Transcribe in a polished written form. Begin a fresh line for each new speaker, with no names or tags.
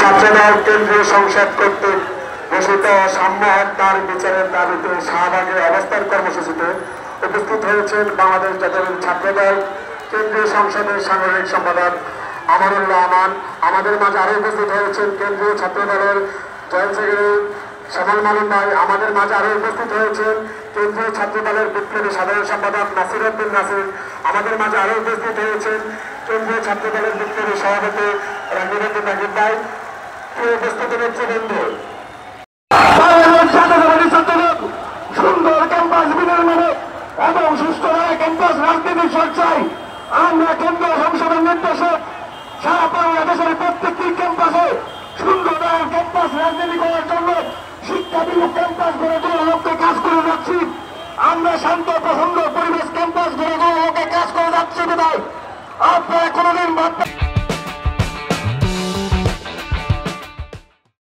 ছাত্রদল কেন্দ্রীয় সংসদ কর্তৃক ঘোষিত সাম্য হত্যার বিচারের দাবিতে শাহবাগে অবস্থান কর্মসূচিতে উপস্থিত হয়েছেন বাংলাদেশ জাতীয় ছাত্রদল কেন্দ্রীয় সংসদের সাংগঠনিক সম্পাদক আমানুল্লাহ আমান। আমাদের মাঝে আরো উপস্থিত হয়েছেন কেন্দ্রীয় ছাত্রদলের জয়েন্ট সেক্রেটারি শ্যামল মালিক ভাই। আমাদের মাঝে আরো উপস্থিত হয়েছেন কেন্দ্রীয় ছাত্রদলের বিপ্লবী সাধারণ সম্পাদক নাসির উদ্দিন নাসির। আমাদের মাঝে আরো উপস্থিত হয়েছেন কেন্দ্রীয় ছাত্রদলের বিপ্লবী সভাপতি রণবীর নাকিব ভাই। উপস্থিত নেতৃবৃন্দ, সুন্দর ক্যাম্পাস বিনির্মাণে এবং সুস্থভাবে ক্যাম্পাস রাজনীতির চর্চায় আমরা কেন্দ্রীয় সংসদের নির্দেশে সারা বাংলাদেশের প্রত্যেকটি ক্যাম্পাসে সুন্দরভাবে ক্যাম্পাস রাজনীতি করার জন্য শিক্ষা বিভাগ ক্যাম্পাস গড়ে তোলার লক্ষ্যে কাজ করে যাচ্ছি। আমরা শান্ত প্রসন্ন পরিবেশ ক্যাম্পাস গড়ে তোলার লক্ষ্যে কাজ করে যাচ্ছি। বিধায় আপনারা কোনোদিন